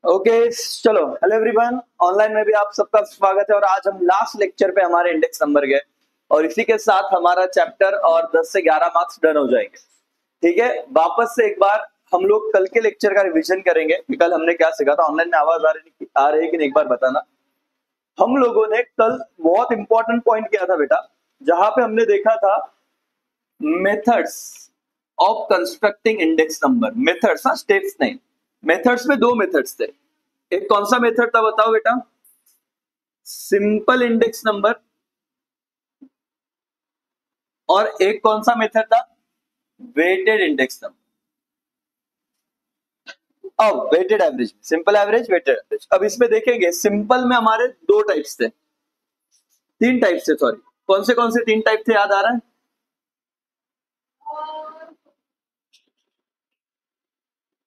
Okay चलो hello everyone, online में भी आप सबका स्वागत है। और आज हम लास्ट लेक्चर पे हमारे इंडेक्स नंबर गए और इसी के साथ हमारा चैप्टर और 10 से 11 मार्क्स डन हो जाएंगे। ठीक है, वापस से एक बार हम लोग कल के लेक्चर का रिवीजन करेंगे कि कल हमने क्या सीखा था। ऑनलाइन में आवाज आ रही है कि नहीं एक बार बताना। हम लोगों ने कल बहुत इंपॉर्टेंट पॉइंट किया था बेटा, जहां पे हमने देखा था methods of constructing index number. Methods, हाँ स्टेप्स नहीं। मेथड्स में दो मेथड्स थे। एक कौन सा मेथड था बताओ बेटा? Simple index number. और एक कौन सा मेथड था? Weighted index number. अब weighted average, simple average, weighted average. अब इसमें देखेंगे सिंपल में हमारे दो टाइप्स थे, तीन टाइप्स थे, सॉरी। कौन से तीन टाइप थे याद आ रहा है?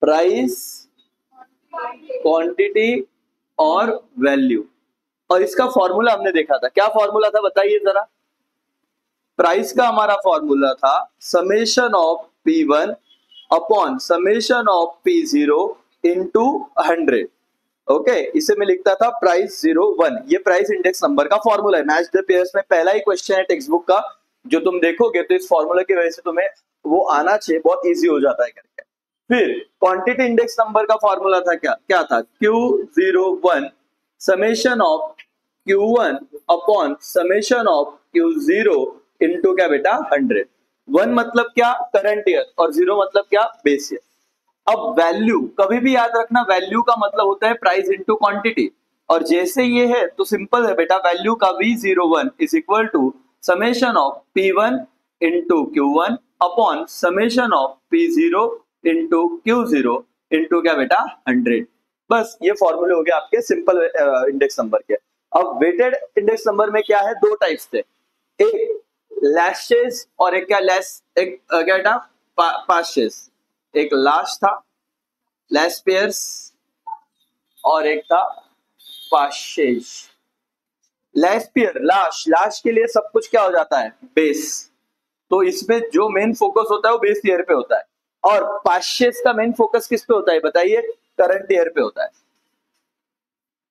प्राइस, क्वांटिटी और वैल्यू। और इसका फॉर्मूला हमने देखा था। क्या फॉर्मूला था बताइए जरा? प्राइस का हमारा फॉर्मूला था summation of P1 upon summation of P0 into 100। Okay, इसे मैं लिखता था प्राइस 01। ये प्राइस इंडेक्स नंबर का फॉर्मूला है। मैच द पेयर्स में पहला ही क्वेश्चन है टेक्स्ट बुक का, जो तुम देखोगे तो इस फॉर्मूला की वजह से तुम्हें वो आना चाहिए, बहुत इजी हो जाता है करके। फिर क्वांटिटी इंडेक्स नंबर का फॉर्मूला था क्या था? Q01 summation of Q1 upon summation of Q0 into क्या बेटा? 100। 1 मतलब क्या? करंट ईयर, और 0 मतलब क्या? Base year. अब वैल्यू कभी भी याद रखना, वैल्यू का मतलब होता है प्राइस इंटू क्वांटिटी। और जैसे ये है तो सिंपल है बेटा, वैल्यू का V01 is equal to summation of P1 into Q1 upon summation of P0 into Q0 into क्या बेटा? 100। बस ये फॉर्मूले हो गए आपके सिंपल इंडेक्स नंबर के। अब वेटेड इंडेक्स नंबर में क्या है? दो टाइप्स थे, एक लैशेस और एक क्या? एक क्या बेटा? पाशेस। एक लाश था, लैश पेयर्स, और एक था पाशेज। लैश पेयर, लाश के लिए सब कुछ क्या हो जाता है? बेस। तो इसमें जो मेन फोकस होता है वो बेस ईयर पे होता है। और पाशेस का मेन फोकस किस पे होता है बताइए? करंट ईयर पे होता है।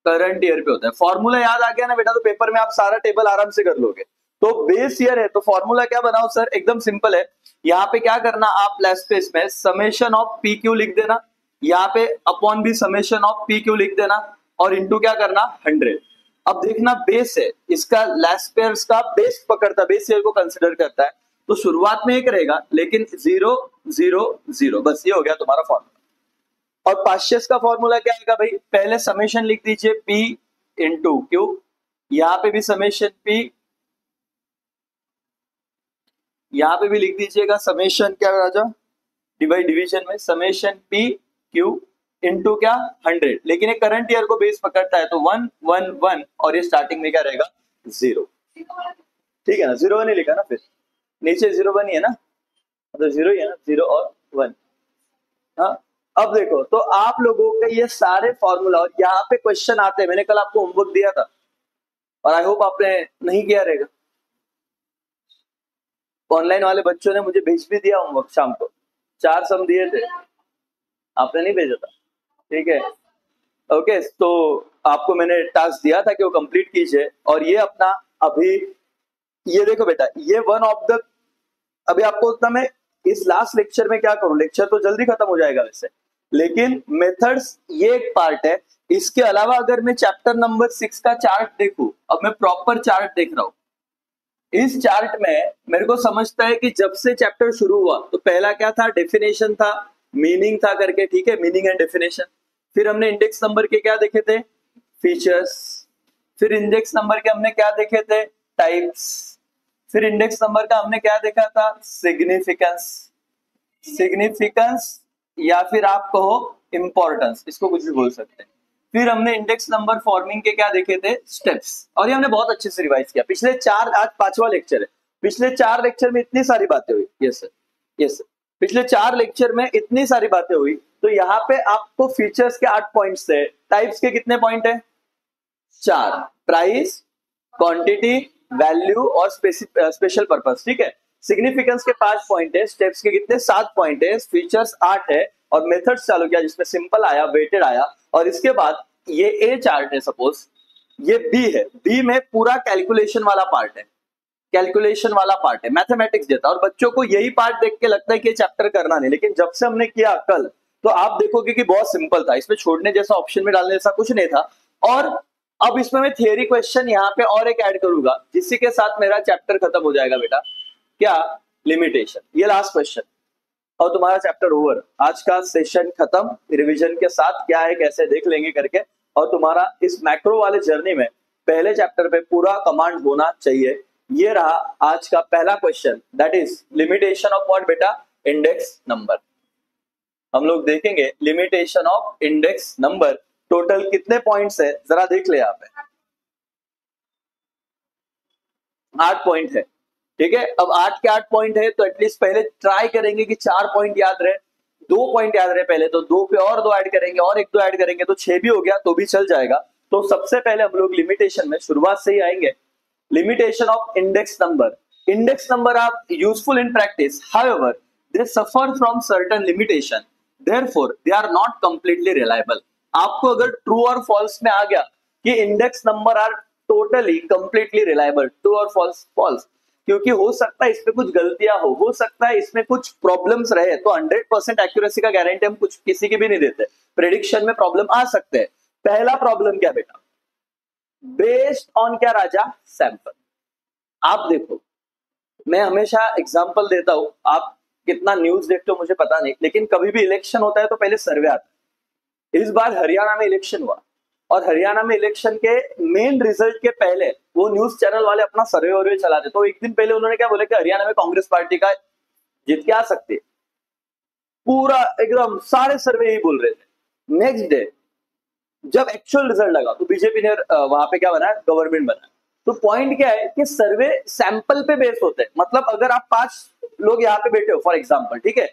करंट ईयर पे होता है। फॉर्मूला याद आ गया ना बेटा? तो पेपर में आप सारा टेबल आराम से कर लोगे। तो बेस ईयर है तो फॉर्मूला क्या बनाओ सर? एकदम सिंपल है। यहाँ पे क्या करना, आप लेस स्पेस में समेशन ऑफ पी क्यू लिख देना, यहाँ पे अपॉन भी समेशन ऑफ पी क्यू लिख देना, और इंटू क्या करना? 100। अब देखना बेस है इसका, लेस पेयर्स का बेस पकड़ता, बेस ईयर को कंसिडर करता है। तो शुरुआत में एक रहेगा, लेकिन 0 0 0, बस ये हो गया तुम्हारा फॉर्मूला। और पास्चेस का फॉर्मूला क्या आएगा भाई? पहले समेशन लिख दीजिए P इंटू क्यू, यहाँ पे भी समेशन P, यहाँ पे भी लिख दीजिएगा समेशन क्या राजा? डिवाइड डिवीजन में समेशन P क्यू इंटू क्या? 100। लेकिन एक करंट ईयर को बेस पकड़ता है तो 1 1 1, और ये स्टार्टिंग में क्या रहेगा? 0। ठीक है ना? 0 1 ही लिखा ना, फिर नीचे 0 1 ही है ना, मतलब 0 ही है ना, 0 और 1। हाँ, अब देखो तो आप लोगों के ये सारे फॉर्मूला, और यहाँ पे क्वेश्चन आते हैं। मैंने कल आपको होमवर्क दिया था और आई होप आपने नहीं किया रहेगा। ऑनलाइन वाले बच्चों ने मुझे भेज भी दिया होमवर्क, शाम को 4 सम दिए थे, आपने नहीं भेजा था। ठीक है, ओके। तो आपको मैंने टास्क दिया था कि वो कंप्लीट कीजिए। और ये अपना अभी ये देखो बेटा, ये वन ऑफ द, अभी आपको उतना मैं इस लास्ट लेक्चर में क्या करूं, लेक्चर तो जल्दी खत्म हो जाएगा वैसे, लेकिन मेथड्स ये एक पार्ट है। इसके अलावा अगर मैं चैप्टर नंबर 6 का चार्ट देखूं, अब मैं प्रॉपर चार्ट देख रहा हूं, इस चार्ट में मेरे को समझता है कि जब से चैप्टर शुरू हुआ तो पहला क्या था? डेफिनेशन था, मीनिंग था करके। ठीक है, मीनिंग एंड डेफिनेशन। फिर हमने इंडेक्स नंबर के क्या देखे थे? फीचर्स। फिर इंडेक्स नंबर के हमने क्या देखे थे? टाइप्स। फिर इंडेक्स नंबर का हमने क्या देखा था? सिग्निफिकेंस। सिग्निफिकेंस या फिर आप कहो इंपॉर्टेंस, इसको कुछ भी बोल सकते हैं। फिर हमने इंडेक्स नंबर फॉर्मिंग के क्या देखे थे? स्टेप्स। और ये हमने बहुत अच्छे से रिवाइज किया पिछले 4, आज 5वां लेक्चर है। पिछले 4 लेक्चर में इतनी सारी बातें हुई। यस सर, यस सर, पिछले 4 लेक्चर में इतनी सारी बातें हुई। तो यहाँ पे आपको फीचर्स के 8 पॉइंट्स थे, टाइप्स के कितने पॉइंट है? 4। प्राइस, क्वांटिटी, वैल्यू और स्पेशल पर्पस। ठीक है, सिग्निफिकेंस के 5 पॉइंट है, स्टेप्स के कितने? 7 पॉइंट है, फीचर्स 8 है, और मेथड्स चालू किया जिसमें सिंपल आया, वेटेड आया, और इसके बाद ये ए चार्ट है, सपोज ये बी है, बी में पूरा कैलकुलेशन वाला पार्ट है, कैलकुलेशन वाला पार्ट है, मैथमेटिक्स देता है, और बच्चों को यही पार्ट देख के लगता है कि ये चैप्टर करना नहीं, लेकिन जब से हमने किया कल तो आप देखोगे कि बहुत सिंपल था, इसमें छोड़ने जैसा, ऑप्शन में डालने जैसा कुछ नहीं था। और अब इसमें मैं थियरी क्वेश्चन यहाँ पे और एक ऐड करूंगा जिसके के साथ मेरा चैप्टर खत्म हो जाएगा बेटा। क्या? लिमिटेशन। ये लास्ट क्वेश्चन और तुम्हारा चैप्टर ओवर। आज का सेशन खत्म, रिवीजन के साथ क्या है कैसे देख लेंगे करके, और तुम्हारा इस मैक्रो वाले जर्नी में पहले चैप्टर पे पूरा कमांड होना चाहिए। ये रहा आज का पहला question, that is limitation of what बेटा? Index number. हम लोग देखेंगे limitation of index number. Total कितने पॉइंट्स है जरा देख ले, यहाँ पे 8 पॉइंट है, ठीक है। अब 8 के 8 पॉइंट है तो एटलीस्ट पहले ट्राई करेंगे कि 4 पॉइंट याद रहे, 2 पॉइंट याद रहे पहले, तो 2 पे और 2 ऐड करेंगे और 1-2 ऐड करेंगे तो 6 भी हो गया तो भी चल जाएगा। तो सबसे पहले हम लोग लिमिटेशन में शुरुआत से ही आएंगे। Limitation of index number. Index number are useful in practice, however they suffer from certain limitation, therefore they are not completely reliable. आपको अगर ट्रू और फॉल्स में आ गया कि index number are totally completely reliable, true और false? False, क्योंकि हो सकता है इसमें कुछ गलतियां हो सकता है इसमें कुछ प्रॉब्लम्स रहे, तो 100% एक्यूरेसी का गारंटी हम कुछ किसी की भी नहीं देते, प्रेडिक्शन में प्रॉब्लम आ सकते हैं। पहला प्रॉब्लम क्या बेटा? बेस्ड ऑन क्या राजा? सैंपल। आप देखो, मैं हमेशा एग्जांपल देता हूं, आप कितना न्यूज देखते हो मुझे पता नहीं, लेकिन कभी भी इलेक्शन होता है तो पहले सर्वे आता है। इस बार हरियाणा में इलेक्शन हुआ और हरियाणा में इलेक्शन के मेन रिजल्ट के पहले वो न्यूज चैनल वाले अपना सर्वे वर्वे चलाते, तो एक दिन पहले उन्होंने क्या बोला कि हरियाणा में कांग्रेस पार्टी का जीत के आ सकती है। पूरा एकदम सारे सर्वे ही बोल रहे थे। नेक्स्ट डे जब एक्चुअल रिजल्ट लगा तो बीजेपी ने वहां पे क्या बनाया? गवर्नमेंट बनाया। तो पॉइंट क्या है कि सर्वे सैंपल पे बेस होते हैं। मतलब अगर आप 5 लोग यहाँ पे बैठे हो फॉर एग्जांपल, ठीक है,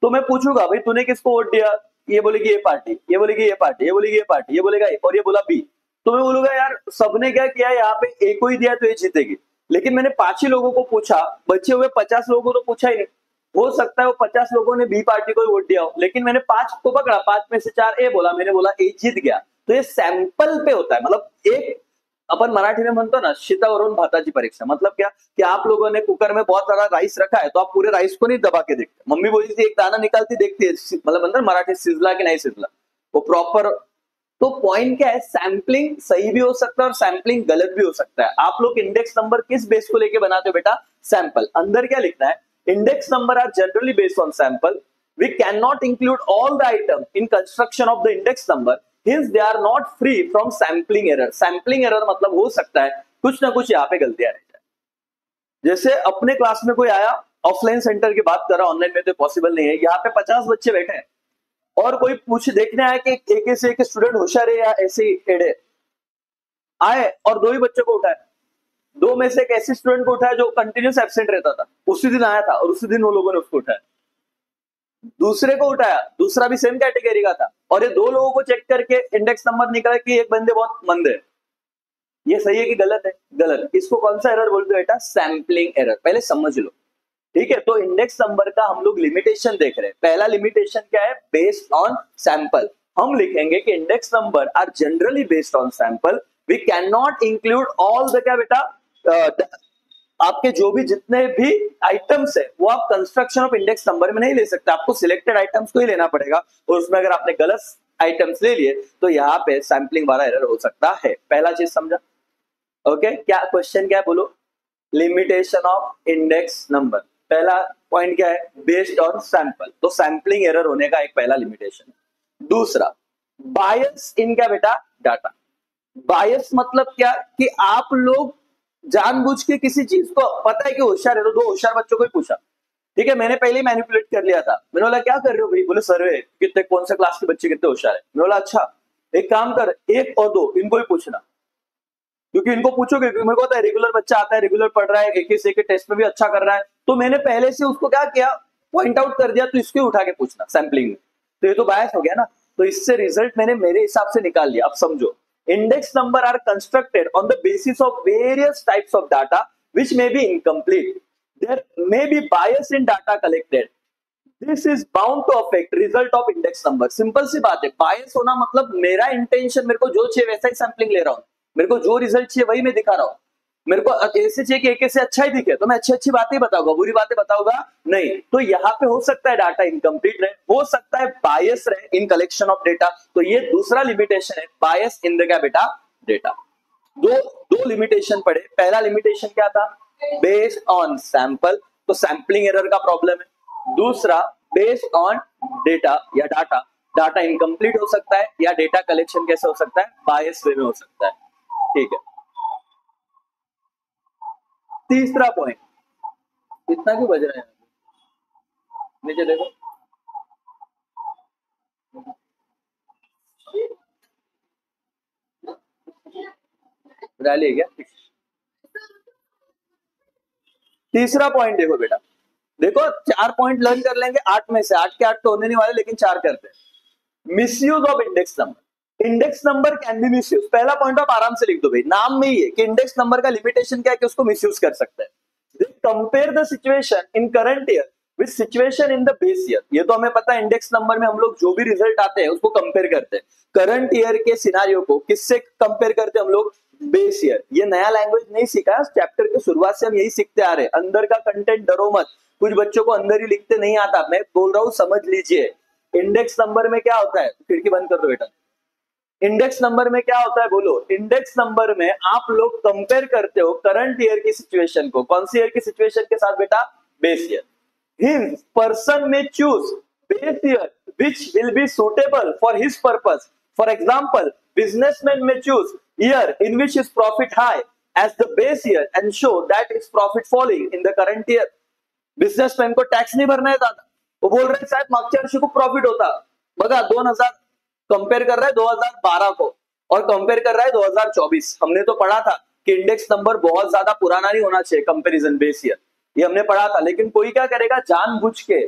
तो मैं पूछूंगा भाई तूने किसको वोट दिया? ये बोलेगी ये पार्टी, ये बोलेगी ये पार्टी, ये बोलेगी ये पार्टी, ये बोलेगा ए, और ये बोला बी। तो मैं बोलूंगा यार सबने क्या किया, यहाँ पे ए को ही दिया तो ये जीतेगी। लेकिन मैंने 5 ही लोगों को पूछा, बचे हुए 50 लोगों को तो पूछा ही नहीं। हो सकता है वो 50 लोगों ने बी पार्टी को ही वोट दिया हो, लेकिन मैंने 5 को पकड़ा, 5 में से 4 ए बोला, मैंने बोला ए जीत गया। तो ये सैंपल पे होता है। मतलब एक अपन मराठी में म्हणतो ना शीतावरून भाताची परीक्षा, मतलब क्या कि आप लोगों ने कुकर में बहुत सारा राइस रखा है तो आप पूरे राइस को नहीं दबा के देखते, मम्मी बोलती थी एक दाना निकालती देखती है, मतलब अंदर मराठी सिजला कि नहीं सिजला, वो प्रॉपर। तो पॉइंट क्या है, सैंपलिंग सही भी हो सकता है और सैंपलिंग गलत भी हो सकता है। आप लोग इंडेक्स नंबर किस बेस को लेके बनाते हो बेटा? सैंपल। अंदर क्या लिखना है? Index number are generally based on sample, we cannot include all the item in construction of the index number, hence they are not free from sampling error। sampling error मतलब हो सकता है कुछ ना कुछ यहाँ पे गलतियां रह जाए। जैसे अपने क्लास में कोई आया, ऑफलाइन सेंटर की बात कर रहा, ऑनलाइन में तो पॉसिबल नहीं है, यहाँ पे 50 बच्चे बैठे हैं और कोई पूछ देखने आया कि एक से एक स्टूडेंट होशियार है या ऐसे ही टेढ़े आए, और 2 ही बच्चों को उठाए। 2 में से एक ऐसे स्टूडेंट को उठाया जो कंटिन्यूस एब्सेंट रहता था, उसी दिन आया था और उसी दिन वो लोगों ने उसको उठाया। दूसरे को उठाया, दूसरा भी सेम कैटेगरी का था, और ये 2 लोगों को चेक करके इंडेक्स नंबर निकला कि एक बंदे बहुत मंद है। ये सही है कि गलत है? गलत। इसको कौन सा एरर बोलते हो बेटा? Sampling error. पहले समझ लो, ठीक है। तो इंडेक्स नंबर का हम लोग लिमिटेशन देख रहे हैं। पहला लिमिटेशन क्या है? Based on sample. हम लिखेंगे कि index number are generally based on sample, we can not include all the क्या बेटा, आपके जो भी जितने भी आइटम्स है वो आप कंस्ट्रक्शन ऑफ इंडेक्स नंबर में नहीं ले सकते, आपको सिलेक्टेड आइटम्स को ही लेना पड़ेगा, और उसमें अगर आपने गलत आइटम्स ले लिए तो यहाँ पे सैंपलिंग वाला एरर हो सकता है। पहला चीज समझा? ओके, क्या क्वेश्चन क्या है बोलो? Limitation of index number. पहला पॉइंट क्या है? Based on sample. तो सैंपलिंग एरर होने का एक पहला लिमिटेशन। दूसरा, बायस इन क्या बेटा? डाटा। बायस मतलब क्या कि आप लोग जानबूझ के किसी चीज को, पता है कि होशियार है तो 2 होशियार बच्चों को ही पूछा, ठीक है, मैंने पहले ही मैनिपुलेट कर लिया था। मैंने बोला क्या कर रहे हो भाई? बोले सर्वे कितने, कौन से क्लास के बच्चे कितने होशियार है। मैंने बोला अच्छा एक काम कर, 1 और 2 इनको ही पूछना, क्योंकि इनको पूछोगे, क्योंकि मेरे को पता है रेगुलर बच्चा आता है, रेगुलर पढ़ रहा है, एक टेस्ट में भी अच्छा कर रहा है, तो मैंने पहले से उसको क्या किया, पॉइंट आउट कर दिया, तो इसको ही उठा के पूछना सैंपलिंग में। तो ये तो बायस हो गया ना, तो इससे रिजल्ट मैंने मेरे हिसाब से निकाल लिया। अब समझो, index number are constructed on the basis of various types of data which may be incomplete, there may be bias in data collected, this is bound to affect result of index number. Simple सी बात है, बायस होना मतलब मेरा intention, मेरे को जो चाहिए वैसा ही सैंपलिंग ले रहा हूँ, मेरे को जो रिजल्ट चाहिए वही मैं दिखा रहा हूँ। मेरे को ऐसे चाहिए कि एक से अच्छा ही दिखे तो मैं अच्छी अच्छी बातें बताऊंगा, बुरी बातें बताऊंगा नहीं। तो यहाँ पे हो सकता है डाटा इनकम्प्लीट रहे, हो सकता है बायस रहे इन कलेक्शन ऑफ डेटा। तो ये दूसरा लिमिटेशन है, बायस इन द क्या बेटा डेटा। दो दो लिमिटेशन पढ़े। पहला लिमिटेशन क्या था, बेस्ड ऑन सैंपल, तो सैंपलिंग एरर का प्रॉब्लम है। दूसरा बेस्ड ऑन डेटा या डाटा, डाटा इनकम्प्लीट हो सकता है या डेटा कलेक्शन कैसे हो सकता है, बायस वे में हो सकता है। ठीक है, तीसरा पॉइंट, इतना क्यों बज रहा है, नीचे देखो, रैली है क्या? तीसरा पॉइंट देखो बेटा, देखो 4 पॉइंट लर्न कर लेंगे, 8 में से 8 के 8 तो होने नहीं वाले, लेकिन 4 करते हैं। Misuse of index number, index number can be misuse. पहला पॉइंट आप आराम से लिख दो भाई, नाम में ही है कि इंडेक्स नंबर का लिमिटेशन क्या है कि उसको मिसयूज कर सकते हैं। Compare the situation in current year with situation in the base year. ये तो हमें पता है, इंडेक्स नंबर में हम लोग जो भी रिजल्ट आते हैं उसको कंपेयर करते हैं। करंट ईयर के सिनारियो को किससे कंपेयर करते हैं हम लोग, बेस ईयर। ये नया लैंग्वेज नहीं सीखा, चैप्टर के शुरुआत से हम यही सीखते आ रहे हैं। अंदर का कंटेंट डरो मत, कुछ बच्चों को अंदर ही लिखते नहीं आता, मैं बोल रहा हूँ समझ लीजिए। इंडेक्स नंबर में क्या होता है, खिड़की बंद कर दो बेटा। इंडेक्स नंबर में क्या होता है बोलो, इंडेक्स नंबर में आप लोग कंपेयर करते हो करंट ईयर की सिचुएशन को, कौन सी ईयर की सिचुएशन के साथ बेटा, base year. Hence, person may choose base year which will be suitable for his purpose. For example, businessman may choose year in which his profit high as the base year and show that his profit falling in the current year. Businessman को tax नहीं भरना है दादा, वो बोल रहे हैं शायद मागच्या वर्षी खूप प्रॉफिट होता, बघा 2000 कंपेयर कर रहा है 2012 को और कंपेयर कर रहा है 2024। हमने तो पढ़ा था कि इंडेक्स नंबर बहुत ज्यादा पुराना नहीं होना चाहिए कंपैरिजन बेस ईयर, ये हमने पढ़ा था। लेकिन कोई क्या करेगा, जानबूझ के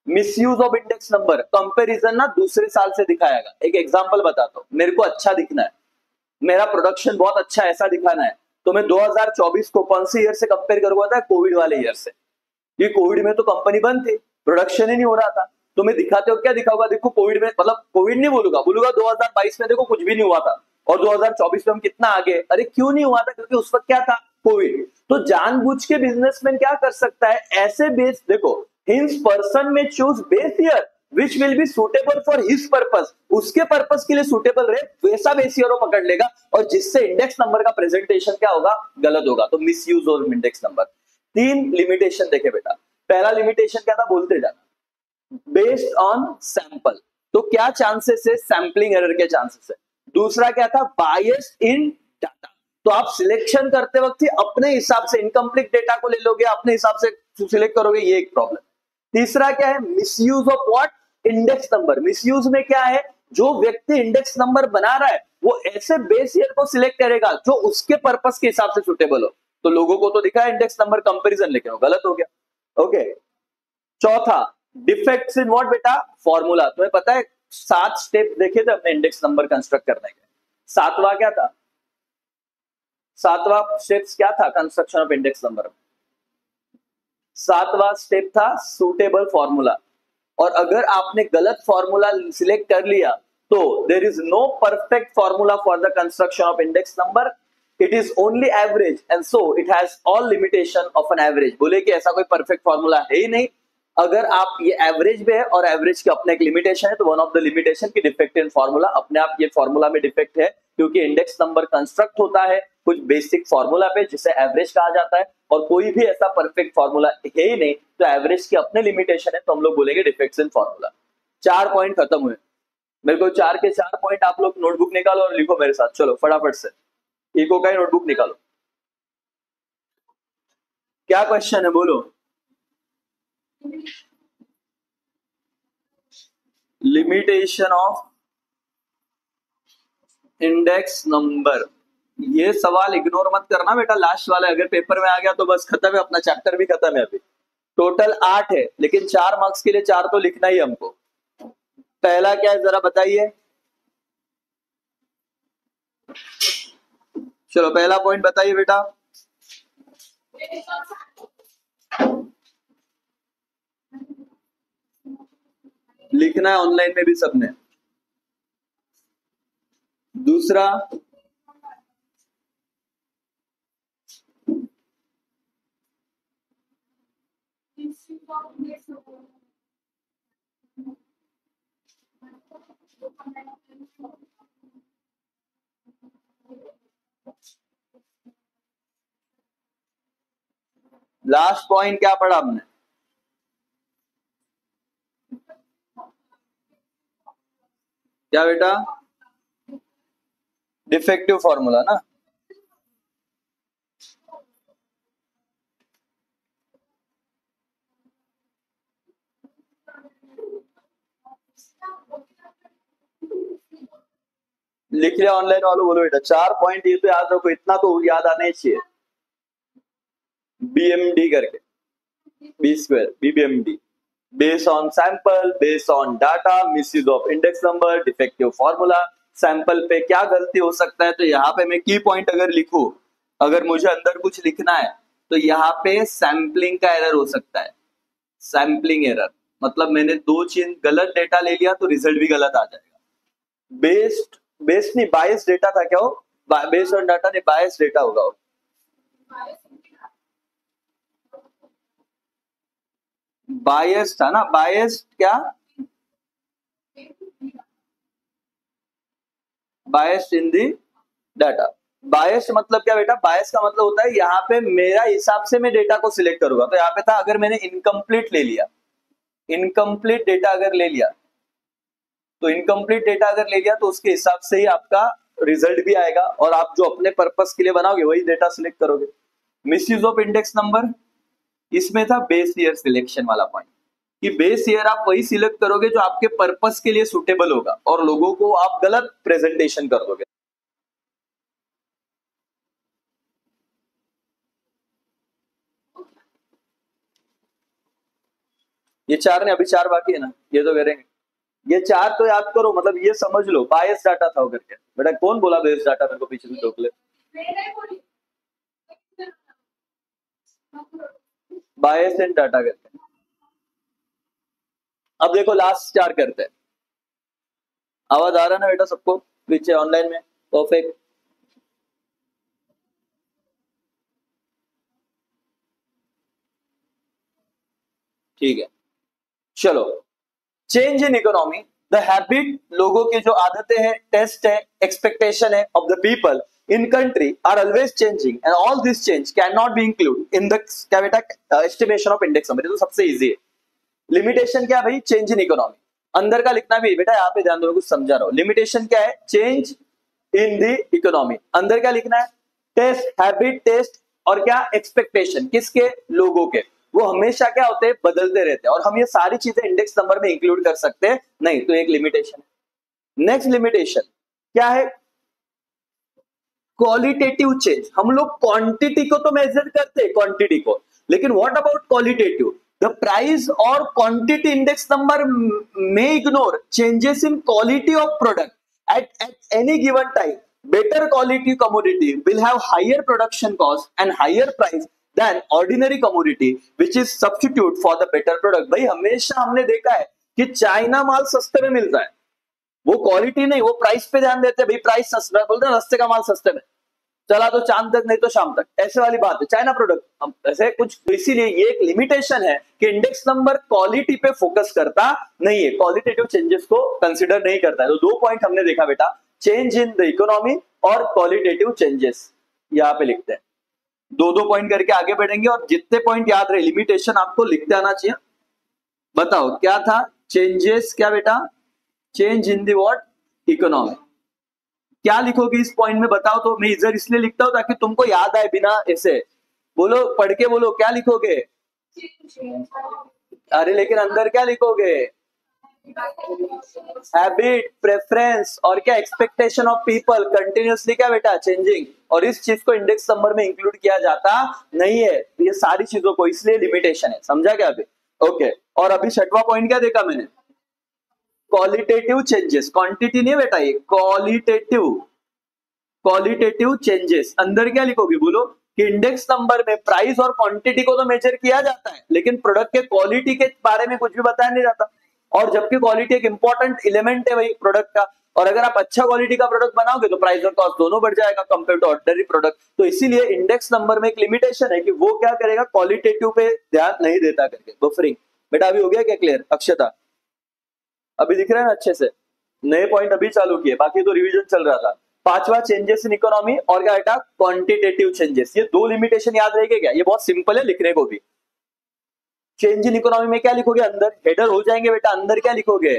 misuse of index number, comparison ना दूसरे साल से दिखाएगा। एक एग्जांपल बताता हूँ, मेरे को अच्छा दिखना है, मेरा प्रोडक्शन बहुत अच्छा ऐसा दिखाना है, तो मैं 2024 को कौन से ईयर से कंपेयर करूंगा, कोविड वाले ईयर से। ये कोविड में तो कंपनी बंद थी, प्रोडक्शन ही नहीं हो रहा था, तो मैं दिखाते हो क्या दिखाऊंगा, देखो कोविड में, मतलब कोविड नहीं बोलूंगा, बोलूंगा 2022 में देखो कुछ भी नहीं हुआ था और 2024 में हम कितना आगे। अरे क्यों नहीं हुआ था, क्योंकि उस वक्त क्या था, कोविड। तो जानबूझ के बिजनेसमैन क्या कर सकता है, ऐसे बेस, देखो हिंस पर्सन में choose base year which will be suitable for his purpose, उसके पर्पस के लिए सुटेबल रहे वैसा बेस ईयर पकड़ लेगा, और जिससे इंडेक्स नंबर का प्रेजेंटेशन क्या होगा, गलत होगा। तो miss use of index number. 3 limitation देखे बेटा। पहला लिमिटेशन क्या था, बोलते जाना, बेस्ड ऑन सैंपल, तो क्या चांसेस है, सैंपलिंग एरर के चांसेस है। दूसरा क्या था, बायस इन डाटा, तो आप सिलेक्शन करते वक्त ही अपने हिसाब से इनकम्प्लीट डेटा को ले लोगे, अपने हिसाब से सिलेक्ट करोगे, ये एक प्रॉब्लम। तीसरा क्या है, misuse of what, index number. Misuse में क्या है, जो व्यक्ति इंडेक्स नंबर बना रहा है वो ऐसे बेस ईयर को सिलेक्ट करेगा जो उसके पर्पस के हिसाब से सुटेबल हो। तो लोगों को तो दिखा है इंडेक्स नंबर कंपैरिजन, लेकिन वो गलत हो गया। ओके, चौथा डिफेक्ट्स इन व्हाट बेटा, फॉर्मूला। तुम्हें पता है 7 स्टेप देखे थे हमने इंडेक्स नंबर कंस्ट्रक्ट करने के, सातवां क्या था, सातवां स्टेप्स क्या था कंस्ट्रक्शन ऑफ इंडेक्स नंबर में, सातवां स्टेप था सुटेबल फॉर्मूला। और अगर आपने गलत फॉर्मूला सिलेक्ट कर लिया तो there is no perfect formula for the construction of index number, it is only average and so it has all limitation of an average. बोले कि ऐसा कोई परफेक्ट फॉर्मूला है ही नहीं, अगर आप ये एवरेज में है और एवरेज के अपने एक लिमिटेशन है, तो वन ऑफ द लिमिटेशन की डिफेक्ट इन फॉर्मूला, अपने आप ये फॉर्मूला में डिफेक्ट है, क्योंकि इंडेक्स नंबर कंस्ट्रक्ट होता है कुछ बेसिक फॉर्मूला पे जिसे एवरेज कहा जाता है, और कोई भी ऐसा परफेक्ट फॉर्मूला है ही नहीं, तो एवरेज की अपने लिमिटेशन है, तो हम लोग बोलेंगे डिफेक्ट्स इन फॉर्मूला। 4 पॉइंट खत्म हुए, मेरे को 4 के 4 पॉइंट आप लोग नोटबुक निकालो और लिखो मेरे साथ, चलो फटाफट से, इको का ही नोटबुक निकालो। क्या क्वेश्चन है बोलो, लिमिटेशन ऑफ इंडेक्स नंबर। ये सवाल इग्नोर मत करना बेटा, लास्ट वाला, अगर पेपर में आ गया तो बस खत्म है, अपना चैप्टर भी खत्म है। अभी टोटल 8 है, लेकिन 4 मार्क्स के लिए 4 तो लिखना ही हमको। पहला क्या है जरा बताइए, चलो पहला पॉइंट बताइए बेटा। लिखना है ऑनलाइन में भी सबने। दूसरा, लास्ट पॉइंट क्या पढ़ा हमने? क्या बेटा? डिफेक्टिव फॉर्मूला ना। लिख लिया ऑनलाइन वालों? बोलो बेटा 4 पॉइंट ये तो याद रखो, इतना तो याद आना ही चाहिए। BMD करके, B square BBMD, based on sample, based on data, misuse of index number, defective formula. Sample पे क्या गलती हो सकता है, तो यहाँ पे मैं की पॉइंट अगर लिखूं, अगर मुझे अंदर कुछ लिखना है तो यहाँ पे सैंपलिंग का एरर हो सकता है। सैंपलिंग एरर मतलब मैंने 2 चीज गलत डेटा ले लिया तो रिजल्ट भी गलत आ जाएगा। बेस्ड नहीं, बायस डेटा था क्या वो? बेस्ड ऑन डाटा नहीं, बायस डेटा होगा वो। बायस था ना, बायस क्या? बायस इन दी डाटा। बायस मतलब क्या बेटा? बायस का मतलब होता है यहाँ पे मेरा हिसाब से मैं डेटा को सिलेक्ट करूंगा। तो यहाँ पे था अगर मैंने इनकम्प्लीट ले लिया, इनकम्प्लीट डेटा अगर ले लिया, तो इनकम्प्लीट डेटा अगर ले लिया तो उसके हिसाब से ही आपका रिजल्ट भी आएगा और आप जो अपने पर्पस के लिए बनाओगे वही डेटा सिलेक्ट करोगे। मिसयूज ऑफ इंडेक्स नंबर, इसमें था बेस ईयर सिलेक्शन वाला पॉइंट कि बेस ईयर आप वही सिलेक्ट करोगे जो आपके पर्पस के लिए सुटेबल होगा और लोगों को आप गलत प्रेजेंटेशन कर दोगे। ये 4 ने, अभी 4 बाकी है ना, ये तो करेंगे। ये 4 तो याद करो, मतलब ये समझ लो बायस डाटा था करके। बेटा कौन बोला बेस डाटा? मेरे को पीछे से टोक ले। बायस एंड डाटा करते हैं। अब देखो लास्ट 4 करते हैं। आवाज आ रहा है ना बेटा सबको पीछे ऑनलाइन में? परफेक्ट। ठीक है, चलो। Change in economy, the habit, लोगों की जो आदतें हैं, टेस्ट है, एक्सपेक्टेशन है of the people in country are always changing and all this change can not be include in the क्या बेटा एस्टिमेशन ऑफ इंडेक्स नंबर। तो सबसे इजी है। लिमिटेशन क्या भाई? Change in economy. अंदर का लिखना भी बेटा, यहाँ पे ध्यान दो, कुछ समझा रहा हूं। लिमिटेशन क्या है? Change in the economy. अंदर क्या लिखना है? टेस्ट, हैबिट, टेस्ट और क्या? एक्सपेक्टेशन। किसके? लोगों के। वो हमेशा क्या होते हैं? बदलते रहते हैं और हम ये सारी चीजें इंडेक्स नंबर में इंक्लूड कर सकते हैं नहीं, तो एक लिमिटेशन है। नेक्स्ट लिमिटेशन क्या है? Qualitative change. हम लोग क्वांटिटी को तो मेजर करते हैं, क्वांटिटी को, लेकिन what about qualitative? The price और quantity index number may ignore changes in quality of product at any given time. Better quality commodity will have higher production cost and higher price than ordinary commodity which is substitute for the better product. भाई हमेशा हमने देखा है कि China माल सस्ते में मिलता है, वो क्वालिटी नहीं, वो प्राइस पे ध्यान देते हैं। भाई प्राइस सस्ता, बोलते हैं रस्ते का माल सस्ते में, चला तो चांद तक नहीं तो शाम तक, ऐसे वाली बात है। चाइना प्रोडक्ट ऐसे कुछ, इसीलिए ये एक लिमिटेशन है कि इंडेक्स नंबर क्वालिटी पे फोकस करता नहीं है, क्वालिटेटिव चेंजेस को कंसिडर नहीं करता है। तो 2 पॉइंट हमने देखा बेटा, चेंज इन द इकोनॉमी और क्वालिटेटिव चेंजेस, यहाँ पे लिखते हैं। 2-2 पॉइंट करके आगे बढ़ेंगे और जितने पॉइंट याद रहे लिमिटेशन आपको लिखते आना चाहिए। बताओ क्या था? चेंजेस क्या बेटा? Change in the what? Economy. क्या लिखोगे इस पॉइंट में बताओ? तो मैं इधर इसलिए लिखता हूं ताकि तुमको याद आए, बिना ऐसे बोलो, पढ़ के बोलो क्या लिखोगे? अरे लेकिन अंदर क्या लिखोगे? हैबिट, प्रेफरेंस और क्या? Expectation of people. कंटिन्यूअसली क्या बेटा? चेंजिंग। और इस चीज को इंडेक्स नंबर में इंक्लूड किया जाता नहीं है, ये सारी चीजों को, इसलिए लिमिटेशन है। समझा क्या अभी? ओके। और अभी 6वां पॉइंट क्या देखा मैंने? Qualitative changes. क्वांटिटी नहीं बेटा, ये क्वालिटेटिव, क्वालिटेटिव चेंजेस। अंदर क्या लिखोगे बोलो? कि इंडेक्स नंबर में प्राइस और क्वांटिटी को तो मेजर किया जाता है, लेकिन प्रोडक्ट के क्वालिटी के बारे में कुछ भी बताया नहीं जाता। और जबकि क्वालिटी एक इंपॉर्टेंट एलिमेंट है वही प्रोडक्ट का, और अगर आप अच्छा क्वालिटी का प्रोडक्ट बनाओगे तो प्राइस और कॉस्ट दोनों बढ़ जाएगा कंपेयर टू ऑर्डिनरी प्रोडक्ट। तो इसीलिए इंडेक्स नंबर में एक लिमिटेशन है कि वो क्या करेगा, क्वालिटेटिव पे ध्यान नहीं देता करके। बफरिंग बेटा अभी हो गया क्या क्लियर? अक्षता अभी दिख रहा है ना अच्छे से? नए पॉइंट अभी चालू किए, बाकी तो रिवीजन चल रहा था। पांचवा चेंजेस इन इकोनॉमी, और क्या बेटा क्वांटिटेटिव चेंजेस। ये दो लिमिटेशन याद रहेगा क्या? ये बहुत सिंपल है लिखने को भी। चेंज इन इकोनॉमी में क्या लिखोगे? अंदर हेडर हो जाएंगे बेटा, अंदर क्या लिखोगे?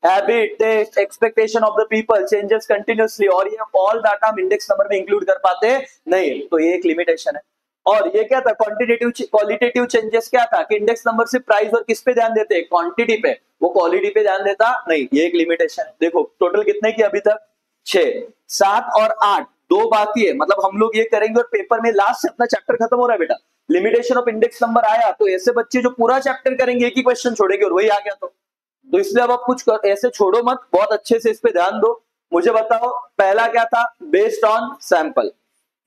Habit, taste, expectation of the people changes continuously, और ये ऑल डाटा हम इंडेक्स नंबर में इंक्लूड कर पाते नहीं, तो ये एक लिमिटेशन है। और ये क्या था? क्वांटिटेटिव क्वालिटेटिव चेंजेस क्या था कि इंडेक्स नंबर सिर्फ प्राइस और किस पे ध्यान देते हैं? क्वांटिटी पे, वो क्वालिटी पे ध्यान देता नहीं, ये एक लिमिटेशन है। देखो टोटल कितने की अभी तक? 6, 7 और 8, 2 बाकी है। मतलब हम लोग ये करेंगे और पेपर में लास्ट से अपना चैप्टर खत्म हो रहा है बेटा। लिमिटेशन ऑफ इंडेक्स नंबर आया तो ऐसे बच्चे जो पूरा चैप्टर करेंगे एक ही क्वेश्चन छोड़ेंगे और वही आ गया तो इसलिए अब आप कुछ ऐसे छोड़ो मत, बहुत अच्छे से इस पे ध्यान दो। मुझे बताओ पहला क्या था? Based on sample.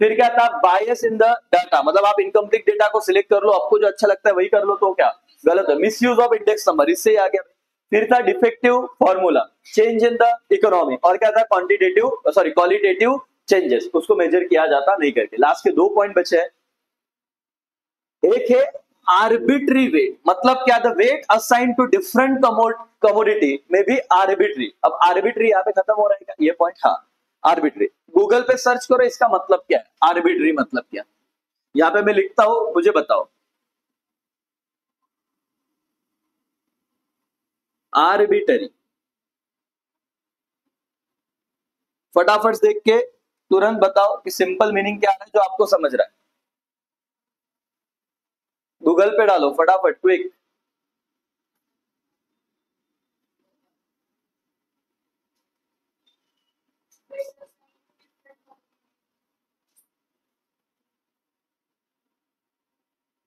फिर क्या था? बायस इन द डाटा, मतलब आप इनकम्प्लीट डेटा को सिलेक्ट कर लो, आपको जो अच्छा लगता है वही कर लो, तो क्या गलत है? मिसयूज ऑफ इंडेक्स नंबर, इससे ही आ गया। फिर था defective formula, change in the economy, और क्या था? क्वालिटेटिव चेंजेस, उसको मेजर किया जाता नहीं करके। लास्ट के 2 पॉइंट बचे हैं। एक है आर्बिट्री वेट, मतलब क्या? The weight assign to different commodity में भी आर्बिट्री। अब आर्बिट्री यहाँ पे खत्म हो रहा है क्या ये पॉइंट? हाँ आर्बिट्री, गूगल पे सर्च करो इसका मतलब क्या है, आर्बिट्री मतलब क्या। यहाँ पे मैं लिखता हूं, मुझे बताओ आर्बिट्री। फटाफट देख के तुरंत बताओ कि सिंपल मीनिंग क्या है जो आपको समझ रहा है। गूगल पे डालो फटाफट, क्विक।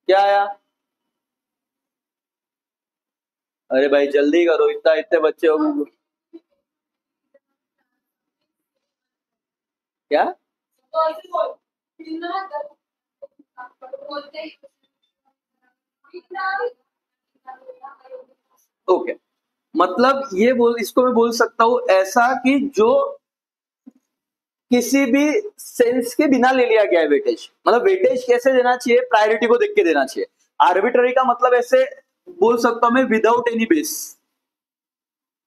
क्या आया? अरे भाई जल्दी करो, इतने बच्चे हो। क्या? ओके, मतलब ये इसको मैं बोल सकता हूं ऐसा कि जो किसी भी सेंस के बिना ले लिया गया है वेटेज। मतलब वेटेज कैसे देना चाहिए? प्रायोरिटी को देख के देना चाहिए। आर्बिट्ररी का मतलब ऐसे बोल सकता हूं मैं, without any base,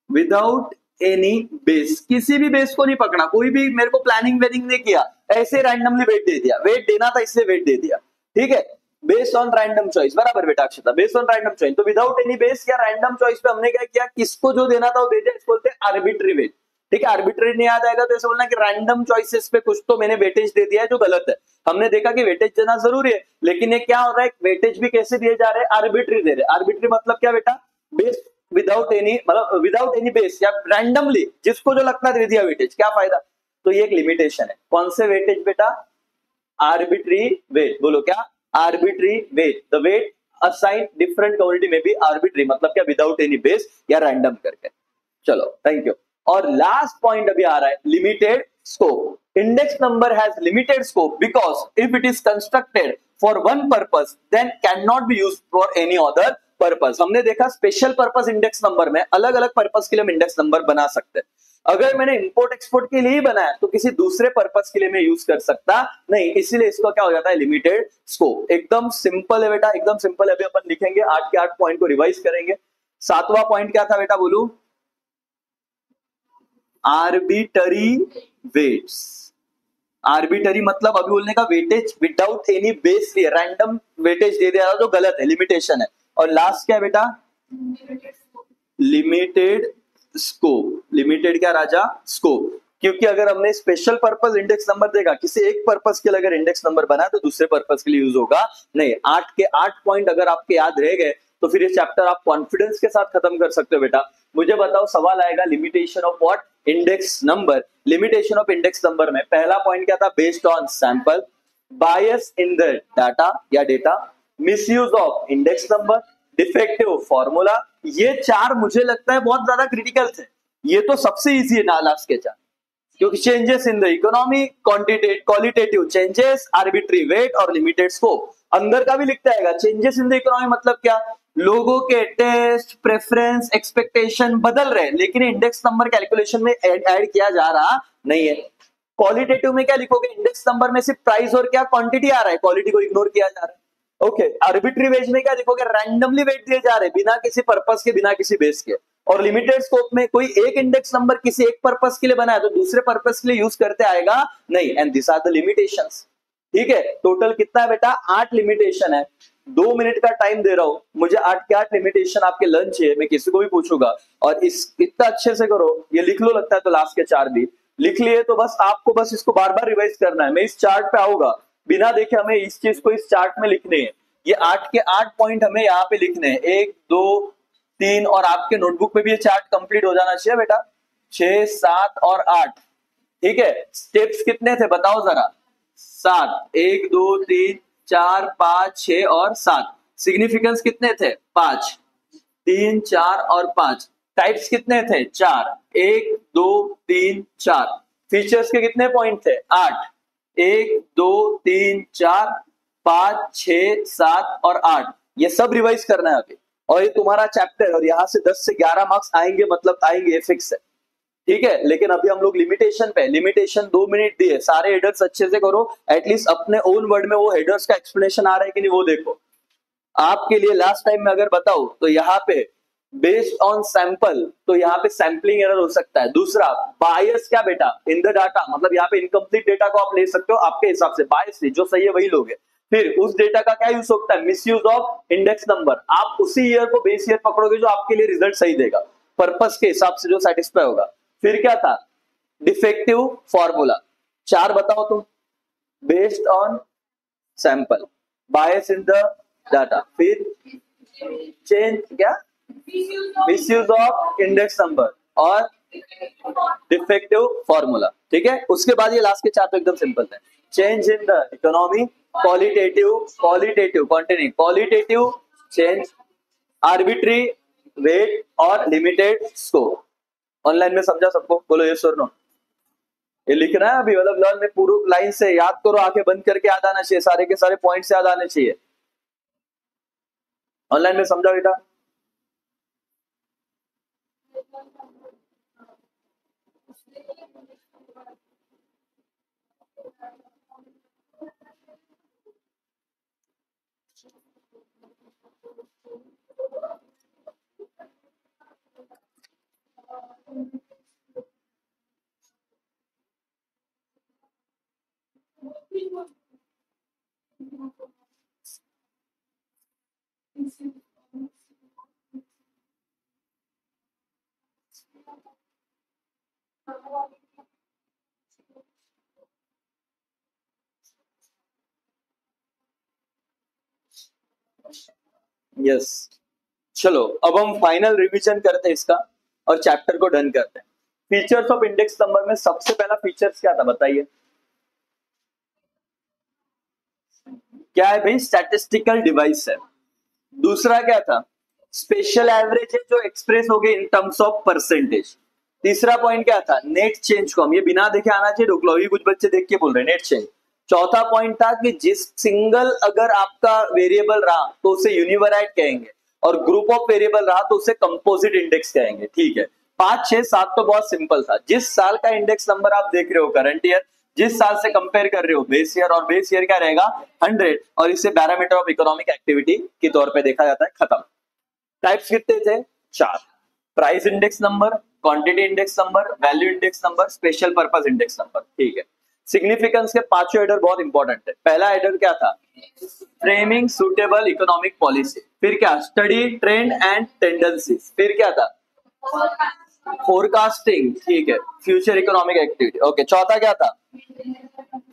without any base, किसी भी बेस को नहीं पकड़ा, कोई भी मेरे को प्लानिंग वेनिंग नहीं किया, ऐसे रैंडमली वेट दे दिया। वेट देना था इसलिए वेट दे दिया, ठीक है, बेस्ड ऑन रैंडम चॉइस। बराबर बेटा अक्षता, बेस्ड ऑन रैंडम चॉइस। तो विदाउट एनी बेस या रैंडम चॉइस पे हमने क्या किया, किसको जो देना था वो दे दिया, इसको बोलते हैं आर्बिट्री वेट। ठीक है, आर्बिट्री नहीं याद आएगा तो ऐसे बोलना कि रैंडम चॉइसेस पे कुछ तो मैंने वेटेज दे दिया है जो गलत है। हमने देखा कि वेटेज देना जरूरी है, लेकिन ये क्या हो रहा है, वेटेज भी कैसे दिए जा रहे हैं? आर्बिट्री दे रहे। आर्बिट्री मतलब क्या बेटा? बेस विदाउट एनी, मतलब विदाउट एनी बेस या रैंडमली जिसको जो लगता है दे दिया वेटेज। क्या फायदा? तो ये एक लिमिटेशन है। कौन से वेटेज बेटा? Arbitrary weight. बोलो क्या? Arbitrary weight. The weight assign different community में भी आर्बिट्री, मतलब क्या? विदाउट एनी बेस या रैंडम करके। चलो थैंक यू। और लास्ट पॉइंट अभी आ रहा है, limited scope. Index number has limited scope because if it is constructed for one purpose then can not be used for any other purpose. हमने देखा स्पेशल पर्पस इंडेक्स नंबर में अलग अलग पर्पस के लिए हम इंडेक्स नंबर बना सकते हैं। अगर मैंने इंपोर्ट एक्सपोर्ट के लिए ही बनाया तो किसी दूसरे पर्पस के लिए मैं यूज कर सकता नहीं, इसीलिए इसका क्या हो जाता है? Limited scope. एकदम सिंपल है बेटा, एकदम सिंपल है। अभी अपन लिखेंगे 8 के 8 पॉइंट को रिवाइज करेंगे। 7वां पॉइंट क्या था बेटा? बोलू आर्बिटरी वेट्स। आर्बिटरी मतलब अभी बोलने का weightage without any base, random weightage दे दिया तो गलत है, लिमिटेशन है। और लास्ट क्या है बेटा? Limited scope. लिमिटेड क्या राजा? स्कोप। क्योंकि अगर हमने स्पेशल पर्पस इंडेक्स नंबर देगा, किसी एक पर्पस के लिए अगर इंडेक्स नंबर बना तो दूसरे पर्पस के लिए यूज होगा नहीं। 8 के 8 पॉइंट अगर आपके याद रह गए तो फिर ये चैप्टर आप कॉन्फिडेंस के साथ खत्म कर सकते हो बेटा। मुझे बताओ, सवाल आएगा limitation of what? Index number. Limitation of index number में पहला पॉइंट क्या था? Based on sample, bias in the data या data, misuse of index number, defective formula. ये 4 मुझे लगता है बहुत ज्यादा क्रिटिकल थे। ये तो सबसे इजी है ना लास्ट के 4, क्योंकि changes in the economy, qualitative changes, arbitrary weight और लिमिटेड स्कोप। अंदर का भी लिखता है चेंजेस इन द इकोनॉमी मतलब क्या? लोगों के टेस्ट, प्रेफरेंस, एक्सपेक्टेशन बदल रहे हैं, लेकिन इंडेक्स नंबर कैलकुलेशन में ऐड किया जा रहा नहीं है। क्वालिटेटिव में क्या लिखोगे? इंडेक्स नंबर में सिर्फ प्राइस और क्या क्वांटिटी आ रहा है, क्वालिटी को इग्नोर किया जा रहा है। ओके, आर्बिट्री वेज में क्या लिखोगे? रैंडमली वेट दिए जा रहे हैं, बिना किसी पर्पस के, बिना किसी बेस के। और लिमिटेड स्कोप में कोई एक इंडेक्स नंबर किसी एक पर्पस के लिए बनाया तो दूसरे पर्पस के लिए यूज करते आएगा नहीं। And this are the limitations. ठीक है, टोटल कितना है बेटा? 8 लिमिटेशन है। 2 मिनट का टाइम दे रहा हूं, मुझे 8 के 8 लिमिटेशन आपके लंच है, मैं किसी को भी पूछूंगा। और इस इतना अच्छे से करो, ये लिख लो, लगता है तो लास्ट के 4 भी लिख लिए, तो बस आपको बस इसको बार बार रिवाइज करना है। मैं इस चार्ट पे आऊंगा, बिना देखे हमें इस चीज को इस चार्ट में लिखने हैं। ये 8 के 8 पॉइंट हमें यहाँ पे लिखने हैं, 1 2 3, और आपके नोटबुक में भी ये चार्ट कंप्लीट हो जाना चाहिए बेटा। 6 7 और 8। ठीक है, स्टेप्स कितने थे बताओ जरा? 7, 1 2 3 4 5 6 और 7। सिग्निफिकेंस कितने थे? 5, 3 4 और 5। टाइप्स कितने थे? 4, 1 2 3 4। फीचर्स के कितने पॉइंट थे? 8, 1 2 3 4 5 6 7 और 8। ये सब रिवाइज करना है अभी, और ये तुम्हारा चैप्टर, और यहाँ से 10 से 11 मार्क्स आएंगे, मतलब आएंगे, फिक्स है। ठीक है, लेकिन अभी हम लोग लिमिटेशन पे, लिमिटेशन 2 मिनट दिए, सारे हेडर्स अच्छे से करो, एटलीस्ट अपने ओन वर्ड में वो हेडर्स का एक्सप्लेनेशन आ रहा है कि नहीं वो देखो। आपके लिए लास्ट टाइम में अगर बताओ तो यहाँ पे बेस्ड ऑन सैंपल, तो यहाँ पे सैंपलिंग एरर हो सकता है। दूसरा, बायस क्या बेटा? इन द डाटा, मतलब यहाँ पे इनकम्प्लीट डेटा को आप ले सकते हो आपके हिसाब से, बायस नहीं, जो सही है वही लोगे। फिर उस डेटा का क्या यूज होता है? Misuse of index number. आप उसी ईयर को बेस ईयर पकड़ोगे जो आपके लिए रिजल्ट सही देगा, पर्पस के हिसाब से जो सेटिस्फाई होगा। फिर क्या था? Defective formula. 4 बताओ तुम। Based on sample, bias in the data, फिर चेंज क्या? मिसयूज ऑफ इंडेक्स नंबर और डिफेक्टिव फॉर्मूला। ठीक है, उसके बाद ये लास्ट के 4 तो एकदम सिंपल है। Change in the economy, qualitative, qualitative continue, qualitative change, arbitrary weight और लिमिटेड स्कोप। ऑनलाइन में समझा सबको? बोलो यस और नो। ये लिखना है अभी, मतलब लर्न में पूरी लाइन से याद करो, आंखें बंद करके याद आना चाहिए, सारे के सारे पॉइंट्स याद आने चाहिए। ऑनलाइन में समझा बेटा? यस, चलो अब हम फाइनल रिवीजन करते हैं इसका और चैप्टर को डन करते हैं। फीचर्स ऑफ इंडेक्स नंबर में सबसे पहला फीचर्स क्या था बताइए? क्या है भाई? स्टैटिस्टिकल डिवाइस है। दूसरा क्या था? स्पेशल एवरेज है जो एक्सप्रेस हो गई इन टर्म्स ऑफ परसेंटेज। तीसरा पॉइंट क्या था? नेट चेंज को हम, ये बिना देखे आना चाहिए, ढोकलवी कुछ बच्चे देख के बोल रहे हैं नेट चेंज। चौथा पॉइंट था कि जिस सिंगल अगर आपका वेरिएबल रहा तो उसे यूनिवराइट कहेंगे, और ग्रुप ऑफ वेरिएबल रहा तो उसे कंपोजिट इंडेक्स कहेंगे। ठीक है, 5 6 7 तो बहुत सिंपल था। जिस साल का इंडेक्स नंबर आप देख रहे हो करंट ईयर, जिस साल से कंपेयर कर रहे हो बेस ईयर, और बेस ईयर क्या रहेगा? 100, और इसे पैरामीटर ऑफ इकोनॉमिक एक्टिविटी के तौर पे देखा जाता है। खत्म। टाइप्स कितने थे? 4। Price index number, quantity index number, value index number, special purpose index number. ठीक है, सिग्निफिकेंस के 5 हेडर बहुत इंपॉर्टेंट है। पहला हेडर क्या था? Framing suitable economic policy. फिर क्या? Study trend and tendencies. फिर क्या था? फोरकास्टिंग। ठीक है, फ्यूचर इकोनॉमिक एक्टिविटी। ओके, चौथा क्या था?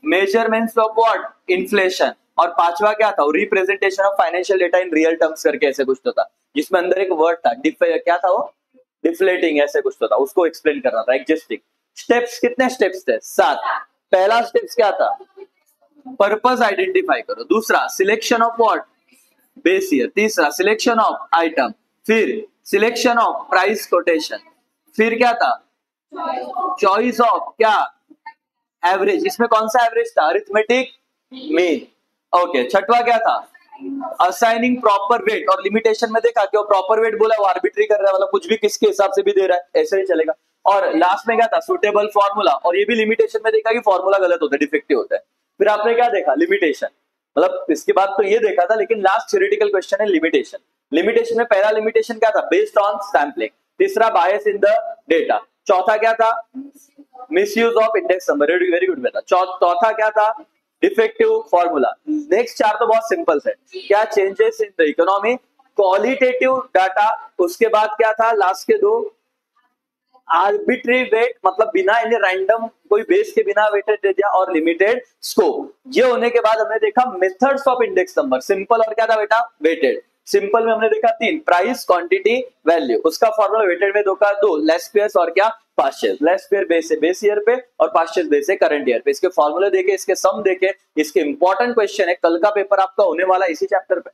Measurements of what? इन्फ्लेशन। और पांचवा क्या था? Representation of financial data in real terms करके ऐसे कुछ तो था, जिसमें अंदर एक वर्ड था क्या था वो? डिफ्लेटिंग, ऐसे कुछ तो था, उसको एक्सप्लेन करना था। एग्जिस्टिंग। स्टेप्स कितने स्टेप्स थे? 7। पहला स्टेप्स क्या था? पर्पस आइडेंटिफाई करो। दूसरा, selection of what? Base year. तीसरा, सिलेक्शन ऑफ आइटम। फिर सिलेक्शन ऑफ प्राइस कोटेशन। फिर क्या था? चॉइस ऑफ क्या? एवरेज। इसमें कौन सा एवरेज था? Arithmetic mean. ओके, छठवा क्या था? असाइनिंग प्रॉपर वेट, और लिमिटेशन में देखा कि वो प्रॉपर वेट बोला, वो आर्बिट्री कर रहा है, मतलब कुछ भी किसके हिसाब से भी दे रहा है, ऐसे ही चलेगा। और लास्ट में क्या था, सुटेबल फॉर्मूला, और ये भी लिमिटेशन में देखा कि फॉर्मूला गलत होता है, डिफेक्टिव होता है। फिर आपने क्या देखा, लिमिटेशन, मतलब इसके बाद तो ये देखा था, लेकिन लास्ट थ्योरेटिकल क्वेश्चन है लिमिटेशन। लिमिटेशन में पहला लिमिटेशन क्या था, बेस्ड ऑन सैम्पलिंग। तीसरा बायस इन द डेटा। चौथा क्या था, misuse of index number, very good बेटा। चौथा क्या था, डिफेक्टिव फॉर्मूला। नेक्स्ट चार तो बहुत सिंपल है, क्या changes in the economy, qualitative data, उसके बाद क्या था लास्ट के दो, आर्बिट्री वेट, मतलब बिना इन्हें रैंडम कोई बेस के बिना वेटेड दे दिया, और लिमिटेड स्कोप। ये होने के बाद हमने देखा methods of index number, simple और क्या था बेटा, वेटेड। सिंपल में हमने देखा तीन, प्राइस, क्वांटिटी, वैल्यू। उसका फॉर्मूला वेटेड में दो लेस पेयर्स और क्या, past year. Less pair base है बेस ईयर पे, और पास्ट ईयर बेस है करंट ईयर पे। इसके फॉर्मूले देखे, इसके सम देखे, इसके इंपॉर्टेंट क्वेश्चन है, कल का पेपर आपका होने वाला इसी चैप्टर पे,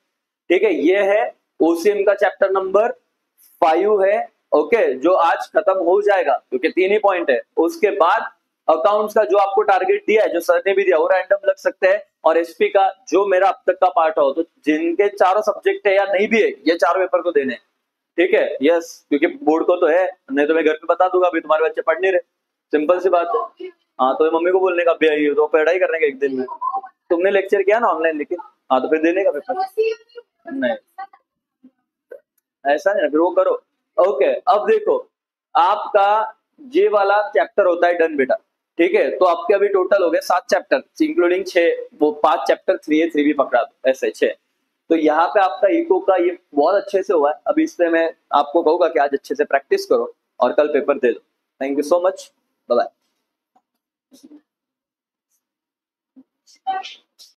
ठीक है। ये है ओसीएम का चैप्टर नंबर 5 है, ओके, जो आज खत्म हो जाएगा, क्योंकि 3 ही पॉइंट है। उसके बाद अकाउंट्स का जो आपको टारगेट दिया है, जो सर ने भी दिया, वो रैंडम लग सकते हैं, और एसपी का जो मेरा अब तक का पार्ट हो, तो जिनके चारों सब्जेक्ट है या नहीं भी है, ये चारों पेपर को देने, ठीक है, यस, क्योंकि बोर्ड को तो है, नहीं तो मैं घर पे बता दूंगा, अभी तुम्हारे बच्चे पढ़ नहीं रहे, सिंपल सी बात है। हाँ, तो मम्मी को बोलने का, अभी आई हो तो पढ़ाई करने का एक दिन में, तुमने लेक्चर किया ना ऑनलाइन, लेकिन हाँ, तो फिर देने का पेपर नहीं, ऐसा नहीं, फिर वो करो। ओके, अब देखो, आपका ये वाला चैप्टर होता है डन बेटा, ठीक है। तो आपके अभी टोटल हो गए 7 चैप्टर, इंक्लूडिंग 6, वो 5 चैप्टर 3A 3B पकड़ा दो, ऐसे 6। तो यहाँ पे आपका इको का ये बहुत अच्छे से हुआ है। अभी इसलिए मैं आपको कहूंगा कि आज अच्छे से प्रैक्टिस करो और कल पेपर दे दो। Thank you so much, bye bye.